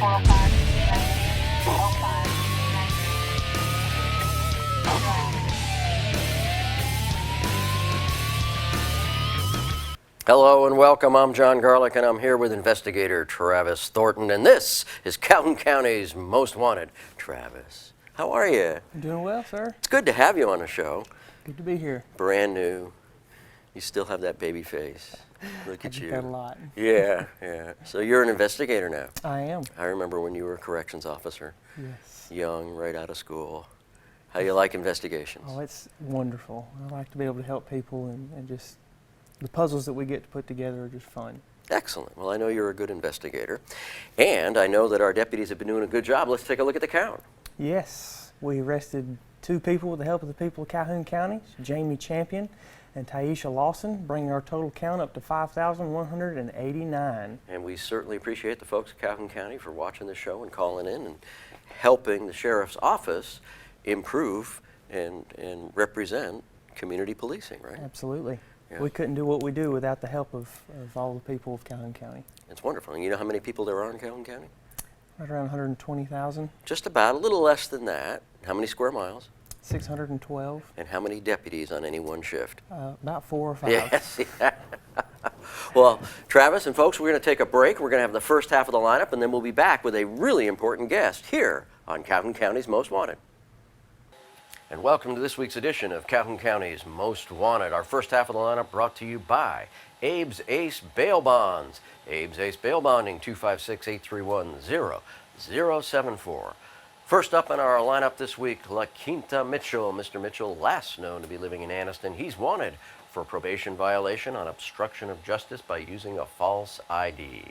Hello and welcome. I'm Jon Garlick and I'm here with Investigator Travis Thornton, and this is Calhoun County's Most Wanted. Travis, how are you? I'm doing well, sir. It's good to have you on the show. Good to be here. Brand new. You still have that baby face. Look at you. I get that a lot. Yeah. So you're an investigator now. I am. I remember when you were a corrections officer. Yes. Young, right out of school. How you like investigations? Oh, it's wonderful. I like to be able to help people and just the puzzles that we get to put together are just fun. Excellent. Well, I know you're a good investigator, and I know that our deputies have been doing a good job. Let's take a look at the count. Yes, we arrested 2 people with the help of the people of Calhoun County, Jamie Champion and Taisha Lawson, bringing our total count up to 5,189. And we certainly appreciate the folks at Calhoun County for watching the show and calling in and helping the sheriff's office improve and represent community policing, right? Absolutely. Yeah. We couldn't do what we do without the help of all the people of Calhoun County. It's wonderful. And you know how many people there are in Calhoun County? Right around 120,000. Just about, a little less than that. How many square miles? 612. And how many deputies on any one shift? About 4 or 5. Yes. Well, Travis and folks, we're going to take a break. We're going to have the first half of the lineup, and then we'll be back with a really important guest here on Calhoun County's Most Wanted. And welcome to this week's edition of Calhoun County's Most Wanted. Our first half of the lineup brought to you by Abe's Ace Bail Bonds. Abe's Ace Bail Bonding, 256-831-0074. First up in our lineup this week, La Quinta Mitchell. Mr. Mitchell, last known to be living in Anniston. He's wanted for probation violation on obstruction of justice by using a false ID.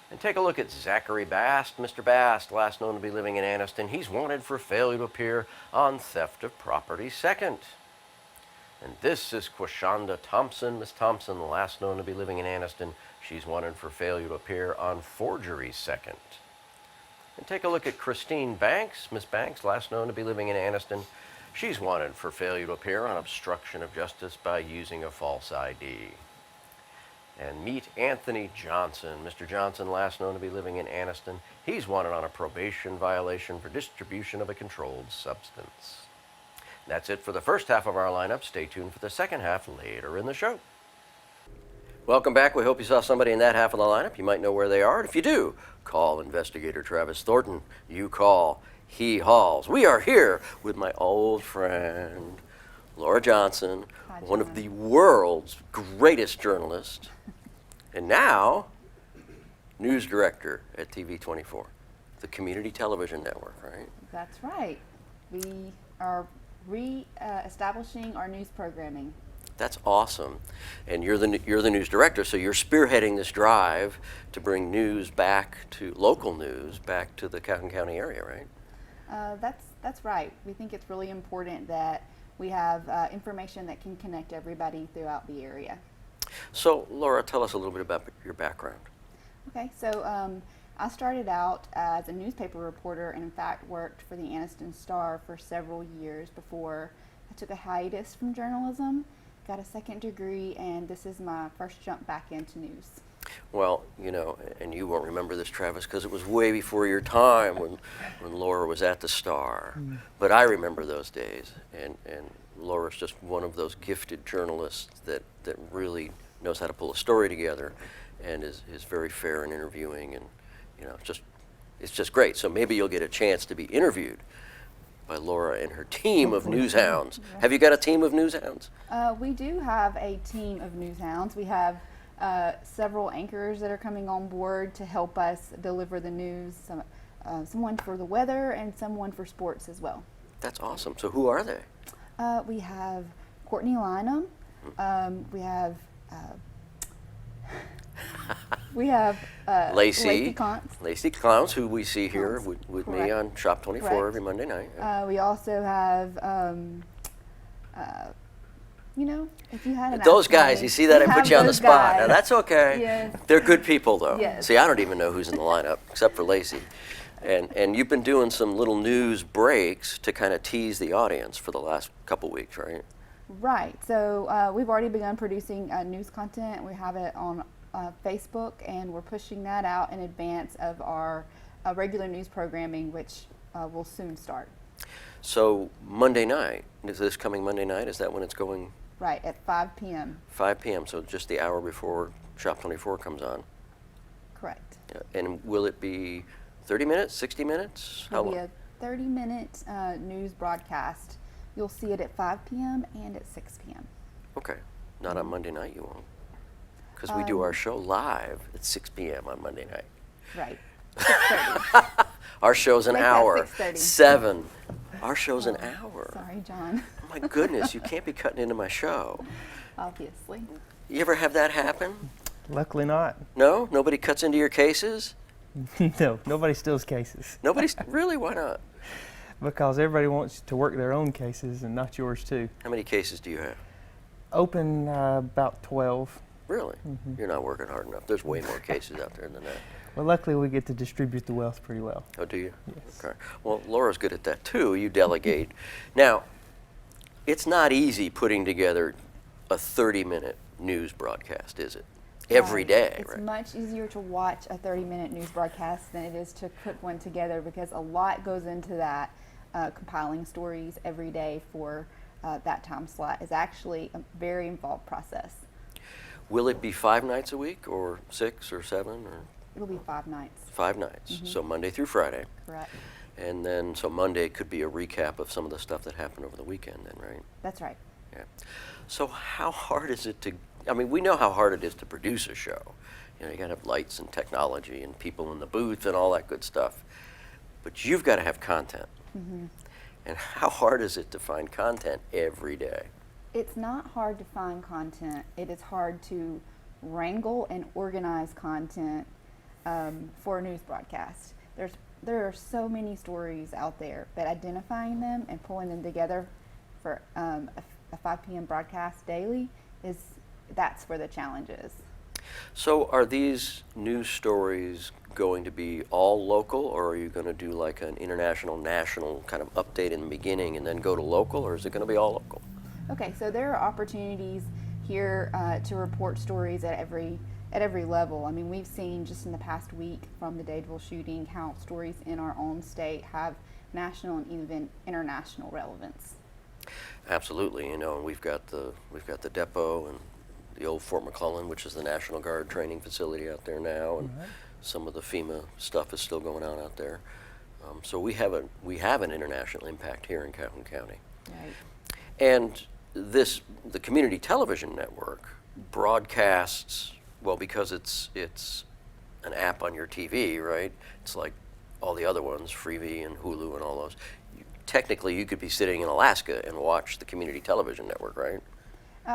And take a look at Zachary Bast. Mr. Bast, last known to be living in Anniston. He's wanted for failure to appear on theft of property second. And this is Quashonda Thompson. Miss Thompson, last known to be living in Anniston. She's wanted for failure to appear on forgery second. And take a look at Christine Banks. Miss Banks, last known to be living in Anniston. She's wanted for failure to appear on obstruction of justice by using a false ID. And meet Anthony Johnson. Mr. Johnson, last known to be living in Anniston. He's wanted on a probation violation for distribution of a controlled substance. That's it for the first half of our lineup. Stay tuned for the second half later in the show. Welcome back. We hope you saw somebody in that half of the lineup. You might know where they are. And if you do, call Investigator Travis Thornton. You call, he hauls. We are here with my old friend, Laura Johnson, Hi, one of John. the world's greatest journalists, and now news director at TV24, the community television network, right? That's right. We are establishing our news programming. That's awesome. And you're the news director, so you're spearheading this drive to bring news back to local news back to the Calhoun County area, right? That's right. We think it's really important that we have information that can connect everybody throughout the area. So, Laura, tell us a little bit about your background. Okay, so I started out as a newspaper reporter and in fact worked for the Anniston Star for several years before I took a hiatus from journalism, got a second degree, and this is my first jump back into news. Well, you know, and you won't remember this, Travis, because it was way before your time when Laura was at the Star. But I remember those days, and Laura's just one of those gifted journalists that really knows how to pull a story together and is very fair in interviewing, and you know, it's just great. So maybe you'll get a chance to be interviewed by Laura and her team of news hounds. Yeah. Have you got a team of news hounds? We do have a team of news hounds. We have several anchors that are coming on board to help us deliver the news, someone for the weather and someone for sports as well. That's awesome. So who are they? We have Courtney Lynham. We have Lacey Contz. Lacey Clowns, who we see here Contz. with me Correct. on Shop 24 Correct. every Monday night. We also have, you know, if you had an Those outline, guys, you see that? I have put you on the those spot. guys. Now, that's okay. Yes. They're good people, though. Yes. See, I don't even know who's in the lineup, except for Lacey. And you've been doing some little news breaks to kind of tease the audience for the last couple weeks, right? Right. So we've already begun producing news content. We have it on Facebook, and we're pushing that out in advance of our regular news programming, which will soon start. So Monday night, is this coming Monday night? Is that when it's going? Right, at 5 p.m. 5 p.m., so just the hour before Shop 24 comes on. Correct. Yeah. And will it be 30 minutes, 60 minutes? How It'll be long? a 30-minute news broadcast. You'll see it at 5 p.m. and at 6 p.m. Okay. Not on Monday night, you won't. Because we do our show live at 6 p.m. on Monday night. Right. 6:30. Our show's an Make that hour. 6:30. 7. Our show's an hour. Sorry, John. Oh my goodness, you can't be cutting into my show. Obviously. You ever have that happen? Luckily not. No? Nobody cuts into your cases? No, nobody steals cases. Nobody's really? Why not? Because everybody wants to work their own cases and not yours too. How many cases do you have? Open about 12. Really? You're not working hard enough. There's way more cases out there than that. Well, luckily we get to distribute the wealth pretty well. Oh, do you? Yes. Okay. Well, Laura's good at that too. You delegate. Now, it's not easy putting together a 30-minute news broadcast, is it? Every Right. day, It's right? much easier to watch a 30-minute news broadcast than it is to put one together, because a lot goes into that. Compiling stories every day for that time slot is actually a very involved process. Will it be 5 nights a week, or 6 or 7, or It'll be 5 nights. 5 nights? So Monday through Friday. Correct. And then, so Monday could be a recap of some of the stuff that happened over the weekend then, right? That's right. Yeah. So how hard is it to, I mean, we know how hard it is to produce a show. You know, you gotta have lights and technology and people in the booth and all that good stuff. But you've gotta have content. And how hard is it to find content every day? It's not hard to find content. It is hard to wrangle and organize content for a news broadcast. There are so many stories out there, but identifying them and pulling them together for a 5 p.m. broadcast daily that's where the challenge is. So are these news stories going to be all local, or are you going to do like an international, national kind of update in the beginning and then go to local, or is it going to be all local? Okay, so there are opportunities here to report stories at every level. I mean, we've seen just in the past week from the Dadeville shooting how stories in our own state have national and even international relevance. Absolutely, you know, and we've got the depot and the old Fort McClellan, which is the National Guard training facility out there now, and some of the FEMA stuff is still going on out there. So we have an international impact here in Calhoun County. Right. And the community television network broadcasts, well, because it's an app on your TV, right? It's like all the other ones, Freevee and Hulu and all those. Technically, you could be sitting in Alaska and watch the community television network, right?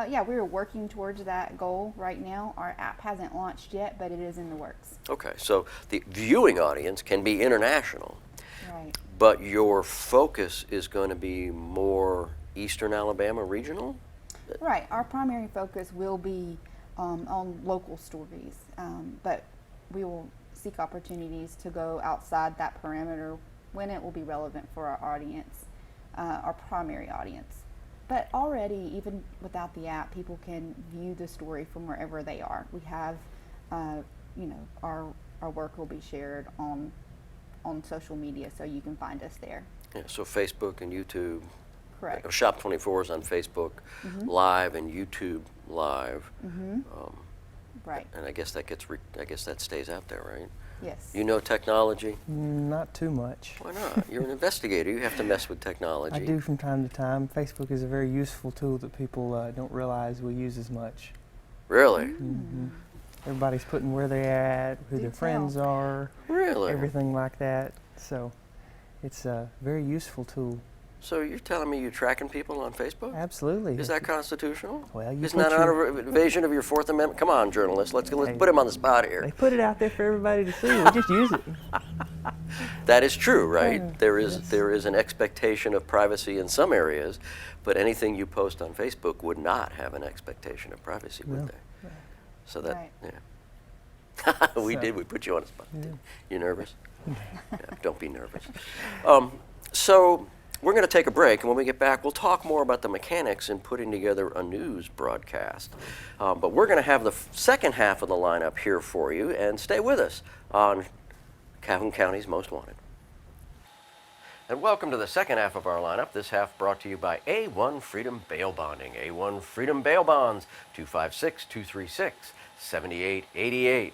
Yeah, we are working towards that goal right now. Our app hasn't launched yet, but it is in the works. Okay, so the viewing audience can be international, Right. but your focus is going to be more Eastern Alabama regional? Right. Our primary focus will be on local stories, but we will seek opportunities to go outside that perimeter when it will be relevant for our audience, our primary audience. But already, even without the app, people can view the story from wherever they are. We have, our work will be shared on social media, so you can find us there. Yeah, so Facebook and YouTube. Correct. Shop 24 is on Facebook Live and YouTube Live. Right. And I guess that stays out there, right? Yes. You know technology? Not too much. Why not? You're an investigator. You have to mess with technology. I do from time to time. Facebook is a very useful tool that people don't realize we use as much. Really? Everybody's putting where they're at, who Do their tell. friends are, Really? everything like that. So it's a very useful tool. So you're telling me you're tracking people on Facebook? Absolutely. Is that constitutional? Well, you Isn't put that an invasion of your Fourth Amendment? Come on, journalists. Let's Hey. put him on the spot here. They put it out there for everybody to see. We just use it. That is true, right? Yeah, There is yes. there is an expectation of privacy in some areas, but anything you post on Facebook would not have an expectation of privacy, would No. they? So that, Right. yeah. We So- did. We put you on the spot. Yeah. You nervous? Yeah, don't be nervous. So We're going to take a break, and when we get back, we'll talk more about the mechanics in putting together a news broadcast. But we're going to have the second half of the lineup here for you, and stay with us on Calhoun County's Most Wanted. And welcome to the second half of our lineup. This half brought to you by A1 Freedom Bail Bonding. A1 Freedom Bail Bonds, 256-236-7888.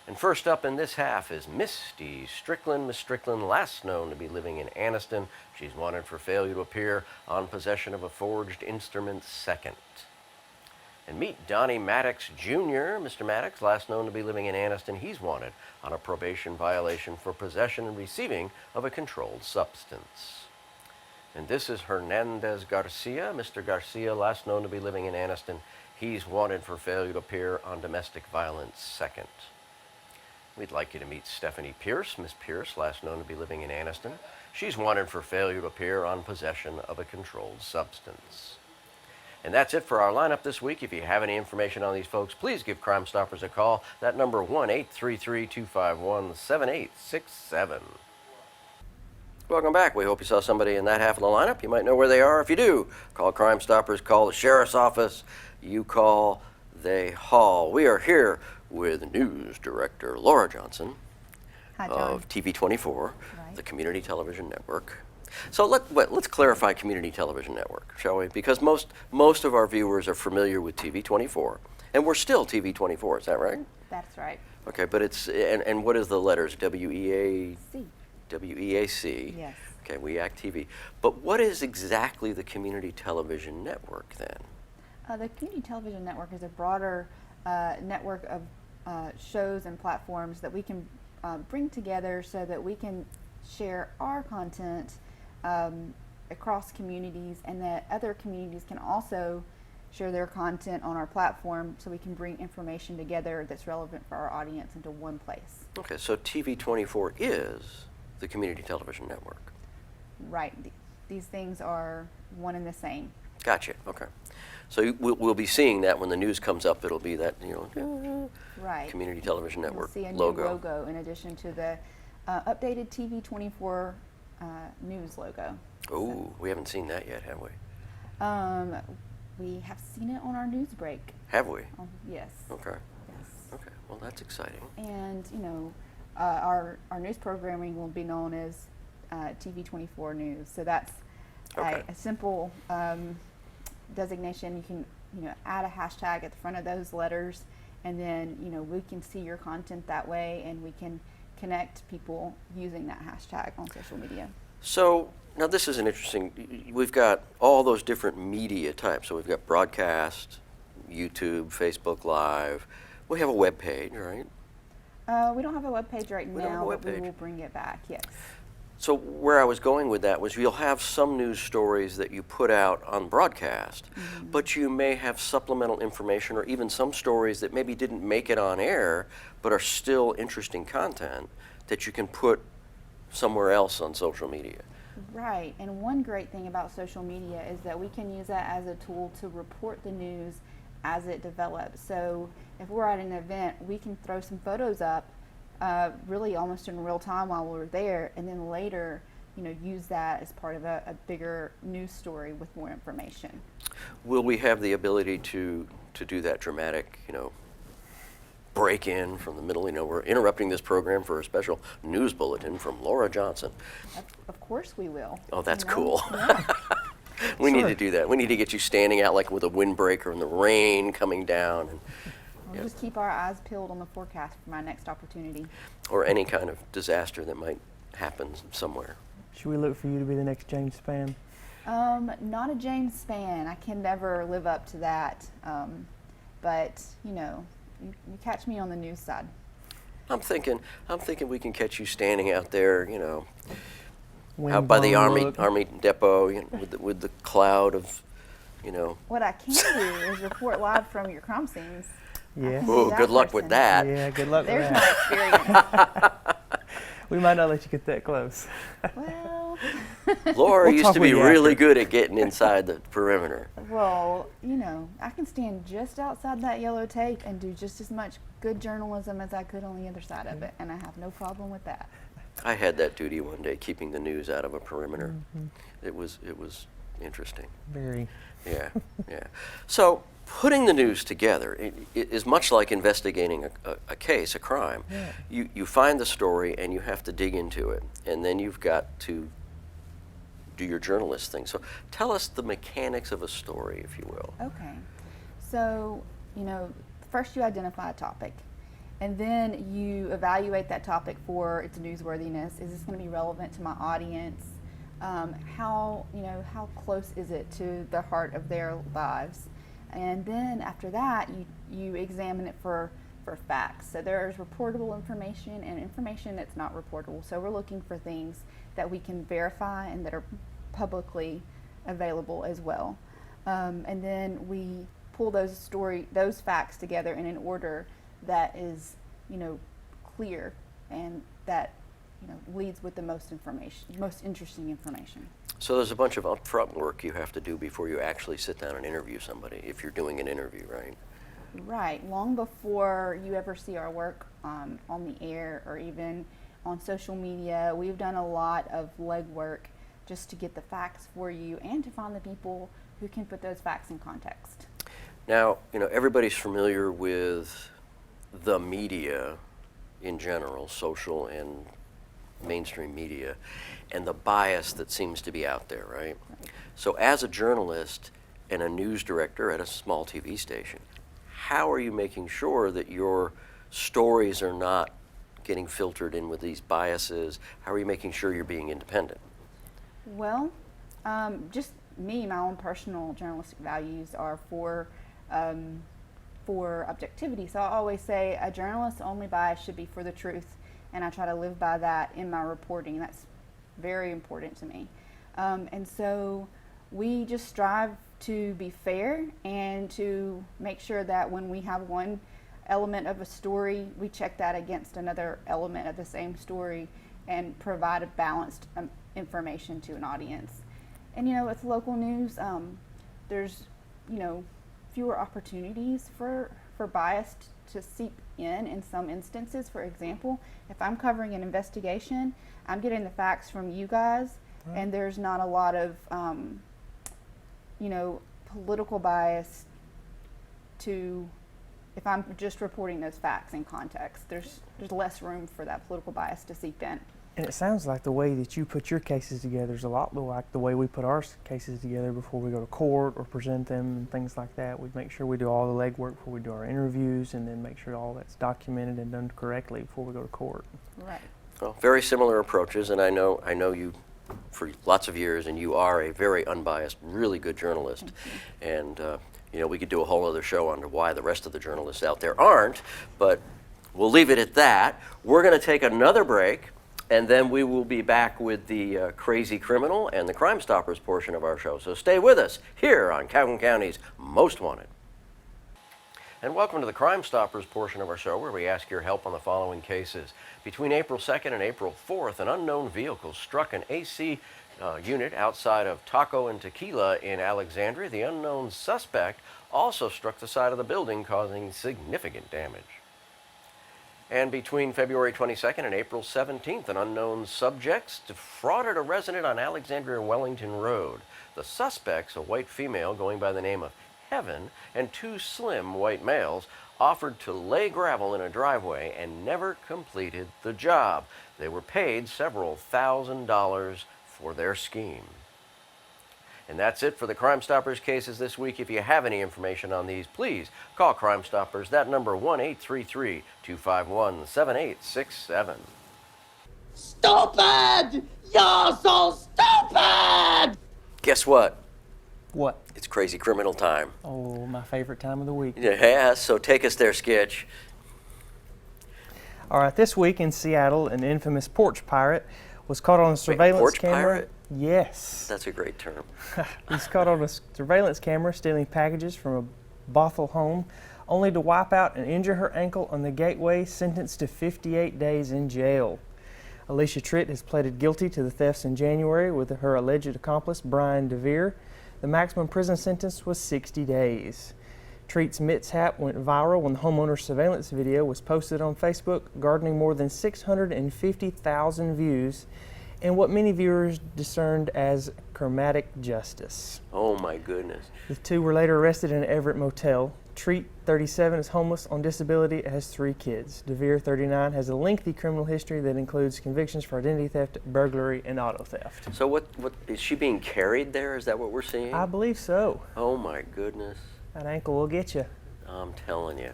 And first up in this half is Misty Strickland. Miss Strickland, last known to be living in Anniston. She's wanted for failure to appear on possession of a forged instrument second. And meet Donnie Maddox Jr. Mr. Maddox, last known to be living in Anniston. He's wanted on a probation violation for possession and receiving of a controlled substance. And this is Hernandez Garcia. Mr. Garcia, last known to be living in Anniston. He's wanted for failure to appear on domestic violence second. We'd like you to meet Stephanie Pierce. Miss Pierce, last known to be living in Anniston. She's wanted for failure to appear on possession of a controlled substance. And that's it for our lineup this week. If you have any information on these folks, please give Crime Stoppers a call. That number, 1-833-251-7867. Welcome back. We hope you saw somebody in that half of the lineup. You might know where they are. If you do, call Crime Stoppers, call the Sheriff's Office. You call, they haul. We are here with News Director Laura Johnson. Hi, John. Of TV24, Right. the Community Television Network. So let's clarify Community Television Network, shall we? Because most of our viewers are familiar with TV24, and we're still TV24. Is that right? That's right. Okay, but it's and what is the letters? WEAC. C. WEAC. Yes. Okay, WEAC TV. But what is exactly the Community Television Network then? The Community Television Network is a broader network of shows and platforms that we can bring together so that we can share our content across communities, and that other communities can also share their content on our platform, so we can bring information together that's relevant for our audience into one place. Okay, so TV24 is the Community Television Network. Right. These things are one and the same. Gotcha. Okay. So we'll be seeing that when the news comes up. It'll be that, Right. Community Television Network You'll see a logo. new logo in addition to the updated TV24 news logo. Oh, we haven't seen that yet, have we? We have seen it on our news break. Have we? Yes. Okay. Yes. Okay. Well, that's exciting. And our news programming will be known as TV24 News. So that's Okay. a simple designation. You can add a hashtag at the front of those letters, and then we can see your content that way, and we can connect people using that hashtag on social media. So now this is an interesting. We've got all those different media types. So we've got broadcast, YouTube, Facebook Live. We have a web page, right? We don't have a web page right We don't have a now, but we webpage. will bring it back. Yes. So where I was going with that was you'll have some news stories that you put out on broadcast, but you may have supplemental information or even some stories that maybe didn't make it on air but are still interesting content that you can put somewhere else on social media. Right, and one great thing about social media is that we can use that as a tool to report the news as it develops. So if we're at an event, we can throw some photos up really almost in real time while we're there, and then later use that as part of a bigger news story with more information. Will we have the ability to do that dramatic, break in from the middle? We're interrupting this program for a special news bulletin from Laura Johnson. Of course we will. Oh, that's cool. Yeah. We need Sure. to do that. We need to get you standing out like with a windbreaker and the rain coming down, and We'll just keep our eyes peeled on the forecast for my next opportunity. or any kind of disaster that might happen somewhere. Should we look for you to be the next James Spann? Not a James Spann. I can never live up to that. But you catch me on the news side. I'm thinking we can catch you standing out there, Wind out by the blown army look. depot, with the cloud of, What I can do is report live from your crime scenes. Yeah. Oh, good luck with that. Yeah, good luck with There's that. my experience. We might not let you get that close. Well, Laura We'll used talk to with be you really after. good at getting inside the perimeter. I can stand just outside that yellow tape and do just as much good journalism as I could on the other side of it, and I have no problem with that. I had that duty one day, keeping the news out of a perimeter. Mhm. It was interesting. Very. Yeah, yeah. So putting the news together is much like investigating a case, a crime. Yeah. You find the story and you have to dig into it, and then you've got to do your journalist thing. So tell us the mechanics of a story, if you will. Okay. So, first you identify a topic, and then you evaluate that topic for its newsworthiness. Is this going to be relevant to my audience? How close is it to the heart of their lives? And then after that, you examine it for facts. So there's reportable information and information that's not reportable. So we're looking for things that we can verify and that are publicly available as well. And then we pull those facts together in an order that is, clear and that, leads with the most interesting information. So there's a bunch of upfront work you have to do before you actually sit down and interview somebody, if you're doing an interview, right? Right. Long before you ever see our work on the air or even on social media, we've done a lot of legwork just to get the facts for you and to find the people who can put those facts in context. Now, everybody's familiar with the media in general, social and mainstream media, and the bias that seems to be out there, right? So as a journalist and a news director at a small TV station, how are you making sure that your stories are not getting filtered in with these biases? How are you making sure you're being independent? Well, just me, my own personal journalistic values are for objectivity. So I always say a journalist's only bias should be for the truth, and I try to live by that in my reporting. That's very important to me. And so we just strive to be fair and to make sure that when we have one element of a story, we check that against another element of the same story and provide a balanced information to an audience. And with local news, there's fewer opportunities for bias to seep in some instances. For example, if I'm covering an investigation, I'm getting the facts from you guys, and there's not a lot of political bias if I'm just reporting those facts in context. There's less room for that political bias to seep in. And it sounds like the way that you put your cases together is a lot like the way we put our cases together before we go to court or present them and things like that. We make sure we do all the legwork before we do our interviews, and then make sure all that's documented and done correctly before we go to court. Right. Well, very similar approaches, and I know you for lots of years, and you are a very unbiased, really good journalist. And we could do a whole other show on why the rest of the journalists out there aren't, but we'll leave it at that. We're going to take another break, and then we will be back with the Crazy Criminal and the Crime Stoppers portion of our show. So stay with us here on Calhoun County's Most Wanted. And welcome to the Crime Stoppers portion of our show, where we ask your help on the following cases. Between April 2nd and April 4th, an unknown vehicle struck an AC unit outside of Taco and Tequila in Alexandria. The unknown suspect also struck the side of the building, causing significant damage. And between February 22nd and April 17th, an unknown subject defrauded a resident on Alexandria Wellington Road. The suspects, a white female going by the name of Heaven, and two slim white males, offered to lay gravel in a driveway and never completed the job. They were paid several $1,000s for their scheme. And that's it for the Crime Stoppers cases this week. If you have any information on these, please call Crime Stoppers. That number, 1-833-251-7867. Stupid! You're so stupid! Guess what? What? It's Crazy Criminal time. Oh, my favorite time of the week. Yeah, so take us there, Sketch. All right, this week in Seattle, an infamous porch pirate was caught on a surveillance porch camera. pirate? Yes. That's a great term. He's caught on a surveillance camera stealing packages from a Bothell home, only to wipe out and injure her ankle on the gateway, sentenced to 58 days in jail. Alicia Tritt has pleaded guilty to the thefts in January with her alleged accomplice, Brian DeVere. The maximum prison sentence was 60 days. Treat's mishap went viral when the homeowner's surveillance video was posted on Facebook, garnering more than 650,000 views and what many viewers discerned as chromatic justice. Oh my goodness. The two were later arrested in an Everett motel. Treat, 37, is homeless, on disability, has 3 kids. DeVere, 39, has a lengthy criminal history that includes convictions for identity theft, burglary, and auto theft. So what is she being carried there? Is that what we're seeing? I believe so. Oh my goodness. That ankle will get you. I'm telling you.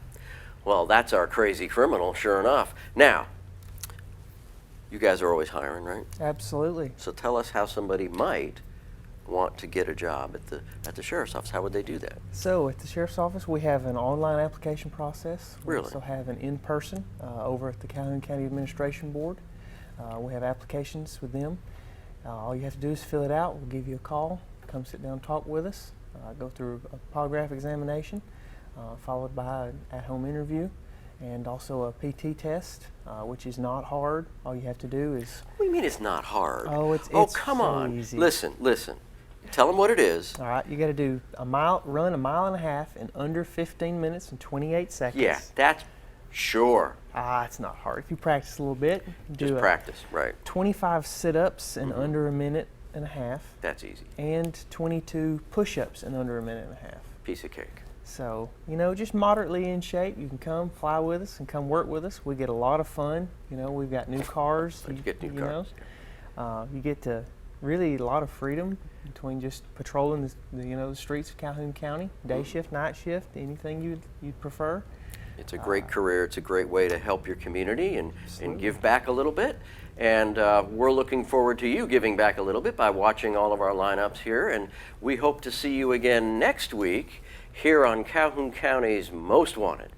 Well, that's our crazy criminal, sure enough. Now, you guys are always hiring, right? Absolutely. So tell us how somebody might want to get a job at the sheriff's office. How would they do that? So at the sheriff's office, we have an online application process. We Really? also have an in-person over at the Calhoun County Administration Board. We have applications with them. All you have to do is fill it out. We'll give you a call. Come sit down and talk with us. Go through a polygraph examination, followed by an at-home interview, and also a PT test, which is not hard. All you have to do is... What do you mean it's not hard? Oh, it's come so on. easy. Listen. Tell them what it is. All right, you got to do run a mile and a half in under 15 minutes and 28 seconds. Yeah, that's sure. It's not hard. If you practice a little bit, Just practice, right. 25 sit-ups in under a minute and a half, That's easy. and 22 push-ups in under a minute and a half. Piece of cake. So, just moderately in shape. You can come fly with us and come work with us. We get a lot of fun. We've got new cars. You get new cars. You get to really a lot of freedom between just patrolling the streets of Calhoun County, day shift, night shift, anything you'd prefer. It's a great career. It's a great way to help your community and give back a little bit. And we're looking forward to you giving back a little bit by watching all of our lineups here. And we hope to see you again next week here on Calhoun County's Most Wanted.